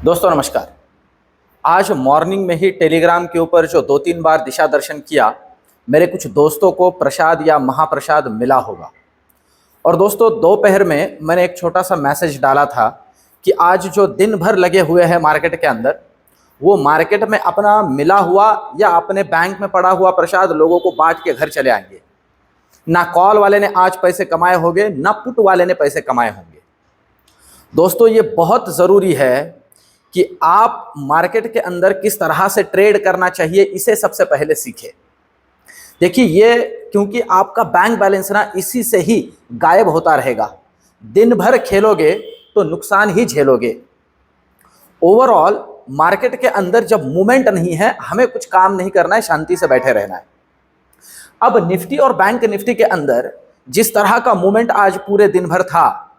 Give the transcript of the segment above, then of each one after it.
दोस्तों नमस्कार। आज मॉर्निंग में ही टेलीग्राम के ऊपर जो 2-3 बार दिशा दर्शन किया, मेरे कुछ दोस्तों को प्रसाद या महाप्रसाद मिला होगा। और दोस्तों दोपहर में मैंने एक छोटा सा मैसेज डाला था कि आज जो दिन भर लगे हुए हैं मार्केट के अंदर, वो मार्केट में अपना मिला हुआ या अपने बैंक में पड़ा हुआ प्रसाद लोगों को बांट के घर चले आएंगे। ना कॉल वाले ने आज पैसे कमाए होंगे, ना पुट वाले ने पैसे कमाए होंगे। दोस्तों ये बहुत ज़रूरी है कि आप मार्केट के अंदर किस तरह से ट्रेड करना चाहिए, इसे सबसे पहले सीखें। देखिए ये क्योंकि आपका बैंक बैलेंस ना इसी से ही गायब होता रहेगा। दिन भर खेलोगे तो नुकसान ही झेलोगे। ओवरऑल मार्केट के अंदर जब मूवमेंट नहीं है, हमें कुछ काम नहीं करना है, शांति से बैठे रहना है। अब निफ्टी और बैंक निफ्टी के अंदर जिस तरह का मूवमेंट आज पूरे दिन भर था,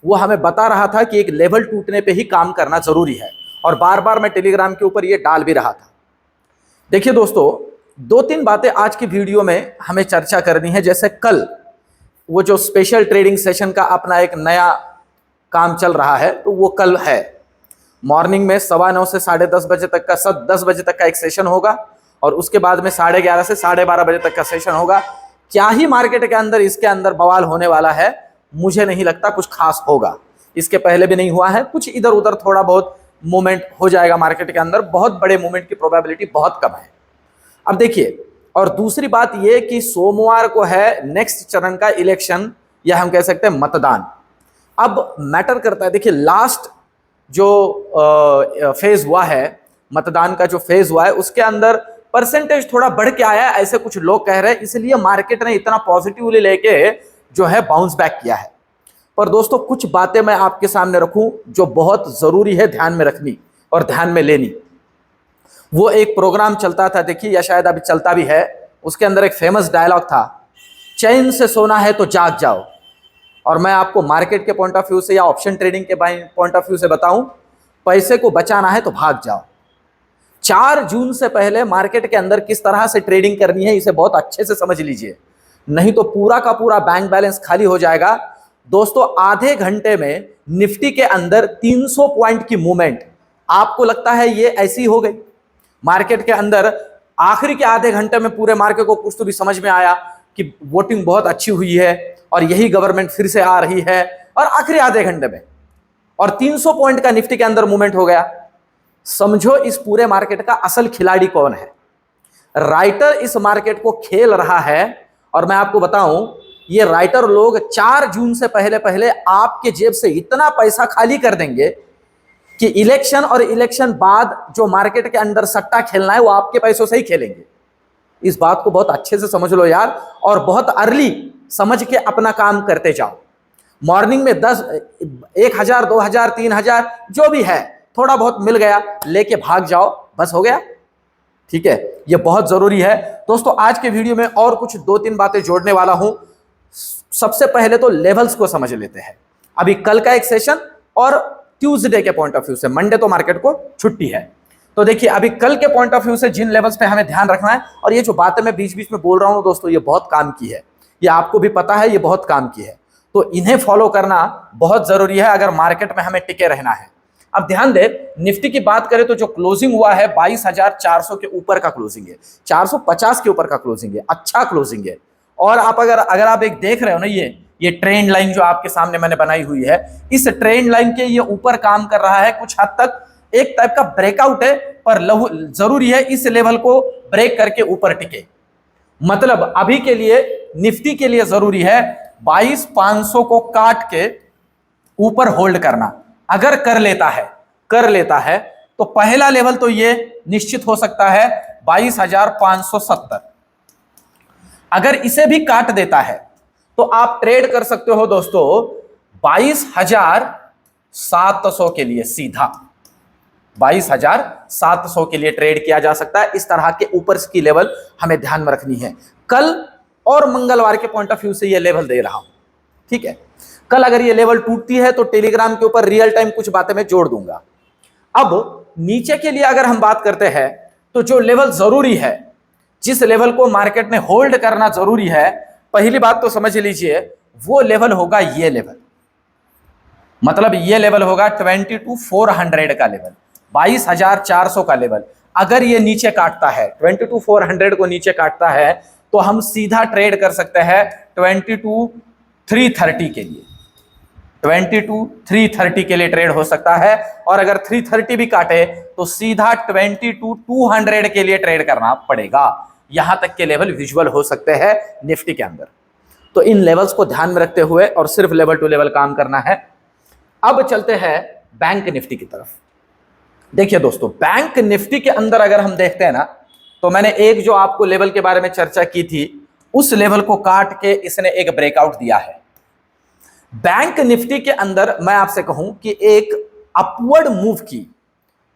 वो हमें बता रहा था कि एक लेवल टूटने पे ही काम करना जरूरी है। और बार बार मैं टेलीग्राम के ऊपर ये डाल भी रहा था। देखिए दोस्तों, 2-3 बातें आज की वीडियो में हमें चर्चा करनी है। जैसे कल वो जो स्पेशल ट्रेडिंग सेशन का अपना एक नया काम चल रहा है, तो वो कल है मॉर्निंग में 9:15 से 10:30 बजे तक का 10 बजे तक का एक सेशन होगा। और उसके बाद में 11:30 से 12:30 बजे तक का सेशन होगा। क्या ही मार्केट के अंदर इसके अंदर बवाल होने वाला है, मुझे नहीं लगता कुछ खास होगा। इसके पहले भी नहीं हुआ है। कुछ इधर उधर थोड़ा बहुत मूवमेंट हो जाएगा मार्केट के अंदर, बहुत बड़े मूवमेंट की प्रोबेबिलिटी बहुत कम है। अब देखिए, और दूसरी बात यह कि सोमवार को है नेक्स्ट चरण का इलेक्शन, या हम कह सकते हैं मतदान। अब मैटर करता है, देखिए लास्ट जो फेज हुआ है, मतदान का जो फेज हुआ है, उसके अंदर परसेंटेज थोड़ा बढ़ के आया है, ऐसे कुछ लोग कह रहे हैं। इसलिए मार्केट ने इतना पॉजिटिवली लेके जो है बाउंस बैक किया है। पर दोस्तों कुछ बातें मैं आपके सामने रखूं जो बहुत जरूरी है ध्यान में रखनी और ध्यान में लेनी। वो एक प्रोग्राम चलता था, देखिए, या शायद अभी चलता भी है। उसके अंदर एक फेमस डायलॉग था, चैन से सोना है तो जाग जाओ। और मैं आपको मार्केट के पॉइंट ऑफ व्यू से या ऑप्शन ट्रेडिंग के पॉइंट ऑफ व्यू से बताऊं, पैसे को बचाना है तो भाग जाओ। 4 जून से पहले मार्केट के अंदर किस तरह से ट्रेडिंग करनी है, इसे बहुत अच्छे से समझ लीजिए, नहीं तो पूरा का पूरा बैंक बैलेंस खाली हो जाएगा। दोस्तों आधे घंटे में निफ्टी के अंदर 300 पॉइंट की मूवमेंट, आपको लगता है ये ऐसी हो गई? मार्केट के अंदर आखिरी के आधे घंटे में पूरे मार्केट को कुछ तो भी समझ में आया कि वोटिंग बहुत अच्छी हुई है और यही गवर्नमेंट फिर से आ रही है, और आखिरी आधे घंटे में और 300 पॉइंट का निफ्टी के अंदर मूवमेंट हो गया। समझो इस पूरे मार्केट का असल खिलाड़ी कौन है। राइटर इस मार्केट को खेल रहा है। और मैं आपको बताऊं, ये राइटर लोग 4 जून से पहले पहले आपके जेब से इतना पैसा खाली कर देंगे कि इलेक्शन और इलेक्शन बाद जो मार्केट के अंदर सट्टा खेलना है, वो आपके पैसों से ही खेलेंगे। इस बात को बहुत अच्छे से समझ लो यार, और बहुत अर्ली समझ के अपना काम करते जाओ। मॉर्निंग में 1000, 2000, 3000 जो भी है, थोड़ा बहुत मिल गया, लेके भाग जाओ, बस हो गया। ठीक है, ये बहुत जरूरी है। दोस्तों आज के वीडियो में और कुछ 2-3 बातें जोड़ने वाला हूं। सबसे पहले तो लेवल्स को समझ लेते हैं। अभी कल का एक सेशन और ट्यूसडे के पॉइंट ऑफ व्यू से, मंडे तो मार्केट को छुट्टी है। तो देखिए अभी कल के पॉइंट ऑफ व्यू से जिन लेवल्स पे हमें ध्यान रखना है, और ये जो बातें मैं बीच बीच में बोल रहा हूं दोस्तों, ये बहुत काम की है, ये आपको भी पता है, ये बहुत काम की है। तो इन्हें फॉलो करना बहुत जरूरी है अगर मार्केट में हमें टिके रहना है। अब ध्यान दे, निफ्टी की बात करें तो जो क्लोजिंग हुआ है 22,400 के ऊपर का क्लोजिंग है, 450 के ऊपर का क्लोजिंग है, अच्छा क्लोजिंग है। और आप अगर आप एक देख रहे हो ना, ये ट्रेंड लाइन जो आपके सामने मैंने बनाई हुई है, इस ट्रेंड लाइन के ये ऊपर काम कर रहा है। कुछ हद तक एक टाइप का ब्रेकआउट है, पर जरूरी है इस लेवल को ब्रेक करके ऊपर टिके। मतलब अभी के लिए निफ्टी के लिए जरूरी है 22,500 को काट के ऊपर होल्ड करना। अगर कर लेता है तो पहला लेवल तो ये निश्चित हो सकता है 22,570। अगर इसे भी काट देता है तो आप ट्रेड कर सकते हो दोस्तों 22,700 के लिए, सीधा 22,700 के लिए ट्रेड किया जा सकता है। इस तरह के ऊपर की लेवल हमें ध्यान में रखनी है। कल और मंगलवार के पॉइंट ऑफ व्यू से ये लेवल दे रहा हूं, ठीक है। कल अगर ये लेवल टूटती है तो टेलीग्राम के ऊपर रियल टाइम कुछ बातें मैं जोड़ दूंगा। अब नीचे के लिए अगर हम बात करते हैं तो जो लेवल जरूरी है, जिस लेवल को मार्केट ने होल्ड करना जरूरी है, पहली बात तो समझ लीजिए, वो लेवल होगा ये लेवल। मतलब ये लेवल होगा 22,400 का लेवल। 22,400 का लेवल अगर ये नीचे काटता है, 22,400 को नीचे काटता है, तो हम सीधा ट्रेड कर सकते हैं 22,330 के लिए। 22,330 के लिए ट्रेड हो सकता है। और अगर 330 भी काटे तो सीधा 22,200 के लिए ट्रेड करना पड़ेगा। यहां तक के लेवल विजुअल हो सकते हैं निफ्टी के अंदर। तो इन लेवल्स को ध्यान में रखते हुए और सिर्फ लेवल टू लेवल काम करना है। अब चलते हैं बैंक निफ्टी की तरफ। देखिए दोस्तों, बैंक निफ्टी के अंदर अगर हम देखते हैं ना, तो मैंने एक जो आपको लेवल के बारे में चर्चा की थी, उस लेवल को काट के इसने एक ब्रेकआउट दिया है। बैंक निफ्टी के अंदर मैं आपसे कहूं कि एक अपवर्ड मूव की,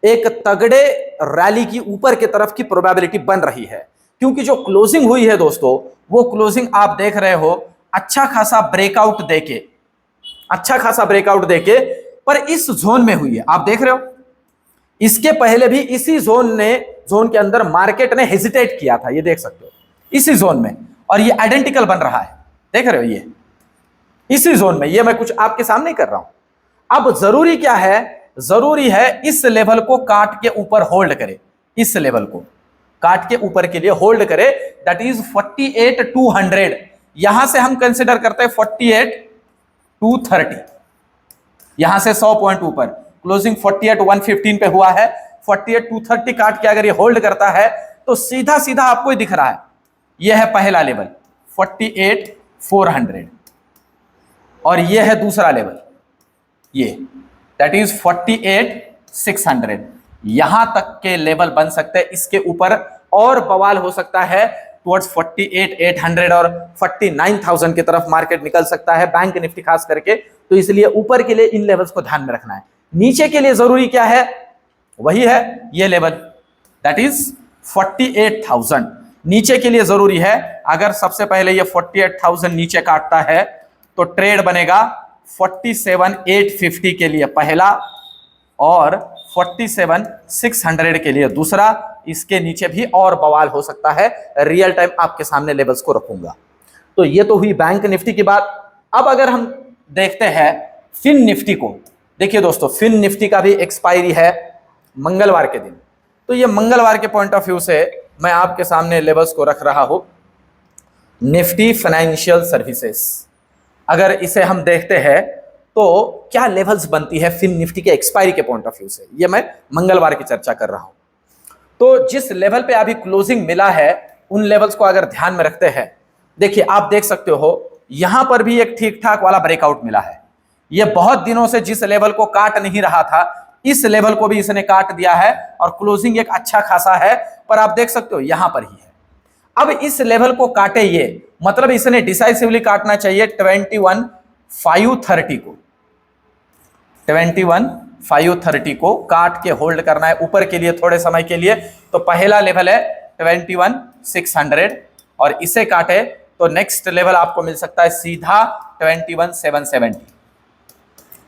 एक तगड़े रैली की ऊपर की तरफ की प्रोबेबिलिटी बन रही है, क्योंकि जो क्लोजिंग हुई है दोस्तों, वो क्लोजिंग आप देख रहे हो अच्छा खासा ब्रेकआउट देके, अच्छा खासा ब्रेकआउट देके, पर इस जोन में हुई है। आप देख रहे हो, इसके पहले भी इसी जोन के अंदर मार्केट ने हेजिटेट किया था, ये देख सकते हो इसी जोन में, और ये आइडेंटिकल बन रहा है, देख रहे हो, ये इसी जोन में। ये मैं कुछ आपके सामने कर रहा हूं। अब जरूरी क्या है, जरूरी है इस लेवल को काट के ऊपर होल्ड करे, इस लेवल को काट के ऊपर के लिए होल्ड करे, दैट इज 48,200। यहां से हम कंसिडर करते हैं 48,230, यहां से 100 पॉइंट ऊपर, क्लोजिंग 48,115 पे हुआ है। 48,230 काट के अगर ये होल्ड करता है तो सीधा सीधा आपको ही दिख रहा है, यह है पहला लेवल 48,400, और यह है दूसरा लेवल, ये दैट इज 48,600। यहां तक के लेवल बन सकते हैं। इसके ऊपर और बवाल हो सकता है, टुवर्ड्स 48,800 और 49,000 की तरफ मार्केट निकल सकता है, बैंक निफ्टी खास करके। तो इसलिए ऊपर के लिए इन लेवल्स को ध्यान में रखना है। नीचे के लिए जरूरी क्या है, वही है ये लेवल, दैट इज 48,000। नीचे के लिए जरूरी है, अगर सबसे पहले ये 48,000 नीचे काटता है तो ट्रेड बनेगा 47,850 के लिए पहला, और 47,600 के लिए दूसरा। इसके नीचे भी और बवाल हो सकता है, रियल टाइम आपके सामने लेवल्स को रखूंगा। तो ये तो हुई बैंक निफ्टी की बात। अब अगर हम देखते हैं फिन निफ्टी को, देखिए दोस्तों, फिन निफ्टी का भी एक्सपायरी है मंगलवार के दिन। तो ये मंगलवार के पॉइंट ऑफ व्यू से मैं आपके सामने लेवल्स को रख रहा हूं। निफ्टी फाइनेंशियल सर्विसेज, अगर इसे हम देखते हैं तो क्या लेवल्स बनती है फिन निफ्टी के एक्सपायरी के पॉइंट ऑफ व्यू से, ये मैं मंगलवार की चर्चा कर रहा हूं। तो जिस लेवल पे अभी क्लोजिंग मिला है, उन लेवल्स को अगर ध्यान में रखते हैं, देखिए आप देख सकते हो यहां पर भी एक ठीक ठाक वाला ब्रेकआउट मिला है। ये बहुत दिनों से जिस लेवल को काट नहीं रहा था, इस लेवल को भी इसने काट दिया है, और क्लोजिंग एक अच्छा खासा है, पर आप देख सकते हो यहां पर ही है। अब इस लेवल को काटे, ये मतलब इसने डिसाइसिवली काटना चाहिए 21,530 को, 21,530 को काट के होल्ड करना है ऊपर के लिए थोड़े समय के लिए। तो पहला लेवल है 21,600, और इसे काटे तो नेक्स्ट लेवल आपको मिल सकता है सीधा 21,770।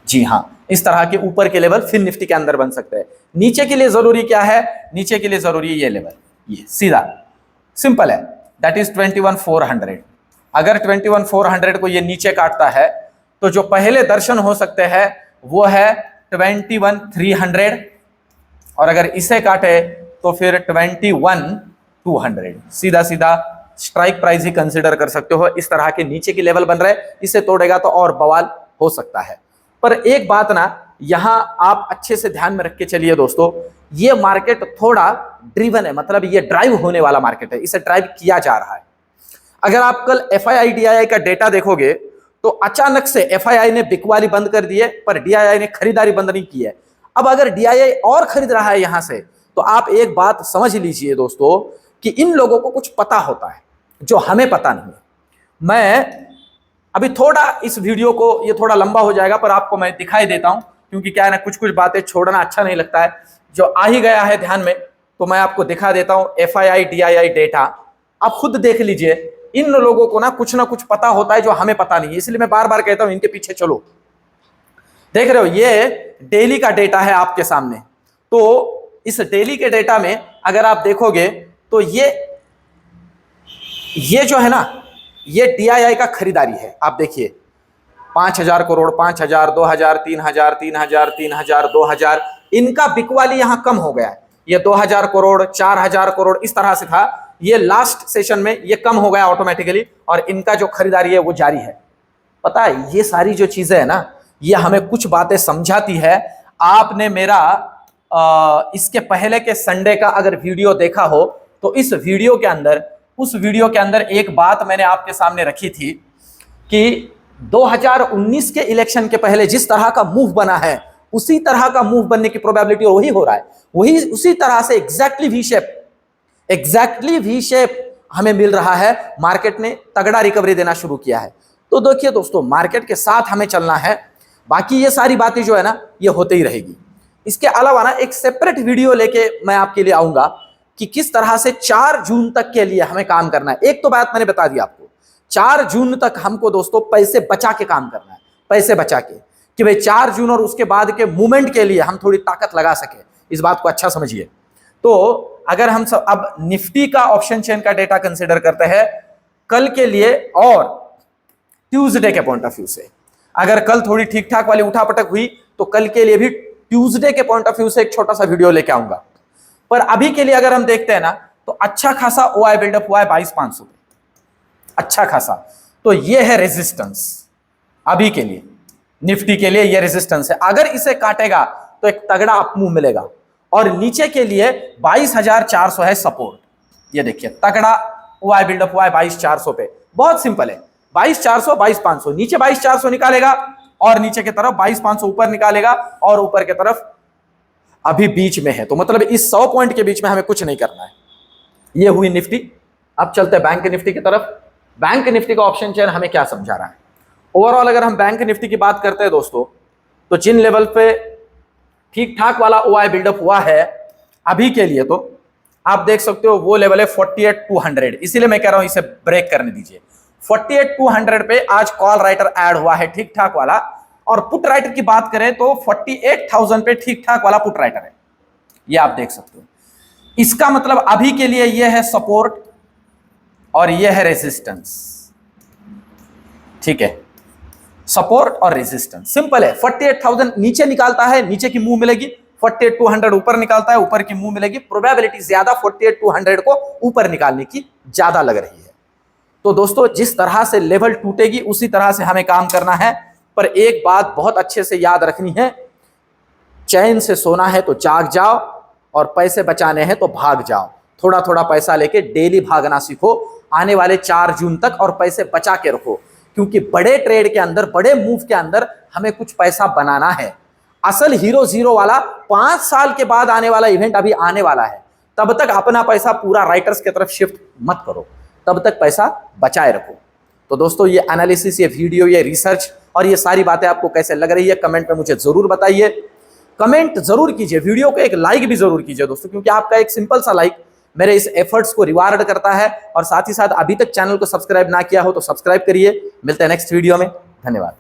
जी हां, इस तरह के ऊपर के लेवल फिन निफ्टी के अंदर बन सकते हैं। नीचे के लिए जरूरी क्या है, नीचे के लिए जरूरी है ये लेवल, ये सीधा सिंपल है, दैट इज 21,400। अगर 21,400 को ये नीचे काटता है तो जो पहले दर्शन हो सकते हैं वो है 21,300, और अगर इसे काटे तो फिर 21,200। सीधा सीधा स्ट्राइक प्राइस ही कंसीडर कर सकते हो। इस तरह के नीचे की लेवल बन रहे, इसे तोड़ेगा तो और बवाल हो सकता है। पर एक बात ना, यहां आप अच्छे से ध्यान में रख के चलिए दोस्तों, ये मार्केट थोड़ा ड्रिवन है, मतलब ये ड्राइव होने वाला मार्केट है, इसे ड्राइव किया जा रहा है। अगर आप कल FII DII का डेटा देखोगे तो अचानक से FII ने बिकवाली बंद कर दी है, पर DII ने खरीदारी बंद नहीं की है। अब अगर DII और खरीद रहा है यहां से, तो आप एक बात समझ लीजिए दोस्तों कि इन लोगों को कुछ पता होता है जो हमें पता नहीं है। मैं अभी थोड़ा इस वीडियो को, ये थोड़ा लंबा हो जाएगा, पर आपको मैं दिखाई देता हूं, क्योंकि क्या है ना, कुछ कुछ बातें छोड़ना अच्छा नहीं लगता है। जो आ ही गया है ध्यान में, तो मैं आपको दिखा देता हूं FII DII डेटा। आप खुद देख लीजिए, इन लोगों को ना कुछ पता होता है जो हमें पता नहीं है, इसलिए मैं बार बार कहता हूं इनके पीछे चलो। देख रहे हो, ये डेली का डेटा है आपके सामने। तो इस डेली के डेटा में अगर आप देखोगे तो ये जो है ना, ये DII का खरीदारी है। आप देखिए 5,000 करोड़, 5,000, 2,000, 3,000, 3,000, 3,000, 2,000, इनका बिकवाली यहां कम हो गया है। ये 2000 करोड़ 4000 करोड़ इस तरह से था, ये लास्ट सेशन में ये कम हो गया ऑटोमेटिकली, और इनका जो खरीदारी है वो जारी है। पता है ये सारी जो चीजें है ना, ये हमें कुछ बातें समझाती है। आपने मेरा इसके पहले के संडे का अगर वीडियो देखा हो तो इस वीडियो के अंदर, उस वीडियो के अंदर एक बात मैंने आपके सामने रखी थी कि 2019 के इलेक्शन के पहले जिस तरह का मूव बना है उसी तरह का मूव बनने की प्रोबेबिलिटी वही हो रहा है, वही उसी तरह से एग्जैक्टली वी शेप हमें मिल रहा है। मार्केट ने तगड़ा रिकवरी देना शुरू किया है। तो देखिए दोस्तों, मार्केट के साथ हमें चलना है, बाकी ये सारी बातें जो है ना ये होते ही रहेगी। इसके अलावा ना एक सेपरेट वीडियो लेके मैं आपके लिए आऊंगा कि किस तरह से 4 जून तक के लिए हमें काम करना है। एक तो बात मैंने बता दी आपको, 4 जून तक हमको दोस्तों पैसे बचा के काम करना है, पैसे बचा के, कि भाई 4 जून और उसके बाद के मूवमेंट के लिए हम थोड़ी ताकत लगा सके। इस बात को अच्छा समझिए। तो अगर हम सब अब निफ्टी का ऑप्शन चेन का डेटा कंसिडर करते हैं कल के लिए और ट्यूसडे के पॉइंट ऑफ व्यू से, अगर कल थोड़ी ठीक ठाक वाली उठापटक हुई तो कल के लिए भी ट्यूसडे के पॉइंट ऑफ व्यू से एक छोटा सा वीडियो लेके आऊंगा। पर अभी के लिए अगर हम देखते हैं ना तो अच्छा खासा ओआई बिल्डअप हुआ है 22,500 पे, अच्छा खासा। तो ये है रेजिस्टेंस, अभी के लिए निफ्टी के लिए ये रेजिस्टेंस है। अगर इसे काटेगा तो एक तगड़ा अप मूव मिलेगा, और नीचे के लिए 22,400 है सपोर्ट। ये देखिए तगड़ा ओआई बिल्डअप हुआ है 22,400 पे, बहुत सिंपल है। 22,400 22,500, नीचे 22,400 निकालेगा और नीचे की तरफ 22,500 ऊपर निकालेगा, और ऊपर की तरफ अभी बीच में है। तो मतलब इस 100 पॉइंट के बीच में हमें कुछ नहीं करना है। ये हुई निफ्टी। अब चलते हैं बैंक निफ्टी की तरफ। बैंक निफ्टी का ऑप्शन चेन हमें क्या समझा रहा है। ओवरऑल अगर हम बैंक निफ्टी की बात करते हैं दोस्तों, तो जिन लेवल पे ठीक ठाक वाला ओआई बिल्डअप हुआ है अभी के लिए, तो आप देख सकते हो वो लेवल है 48,200। इसीलिए मैं कह रहा हूं इसे ब्रेक करने दीजिए। 48,200 पे आज कॉल राइटर ऐड हुआ है ठीक ठाक वाला, और पुट राइटर की बात करें तो 48,000 पे ठीक ठाक वाला पुट राइटर है। ये आप देख सकते हो। इसका मतलब अभी के लिए ये है सपोर्ट और ये है रेजिस्टेंस। ठीक है, सपोर्ट और रेजिस्टेंस सिंपल है। 48,000 नीचे निकालता है, नीचे की मूव मिलेगी। 48,200 ऊपर निकालता है, ऊपर की मूव मिलेगी। प्रोबेबिलिटी ज्यादा 48,200 को ऊपर निकालने की ज्यादा लग रही है। तो दोस्तों जिस तरह से लेवल टूटेगी उसी तरह से हमें काम करना है। पर एक बात बहुत अच्छे से याद रखनी है, चैन से सोना है तो जाग जाओ, और पैसे बचाने हैं तो भाग जाओ। थोड़ा थोड़ा पैसा लेके डेली भागना सीखो आने वाले 4 जून तक, और पैसे बचा के रखो, क्योंकि बड़े ट्रेड के अंदर, बड़े मूव के अंदर हमें कुछ पैसा बनाना है। असल हीरो जीरो वाला 5 साल के बाद आने वाला इवेंट अभी आने वाला है। तब तक अपना पैसा पूरा राइटर्स की तरफ शिफ्ट मत करो, तब तक पैसा बचाए रखो। तो दोस्तों ये एनालिसिस, ये वीडियो, ये रिसर्च और ये सारी बातें आपको कैसे लग रही है कमेंट में मुझे जरूर बताइए। कमेंट जरूर कीजिए, वीडियो को एक लाइक भी जरूर कीजिए दोस्तों, क्योंकि आपका एक सिंपल सा लाइक मेरे इस एफर्ट्स को रिवार्ड करता है। और साथ ही साथ अभी तक चैनल को सब्सक्राइब ना किया हो तो सब्सक्राइब करिए। मिलते हैं नेक्स्ट वीडियो में, धन्यवाद।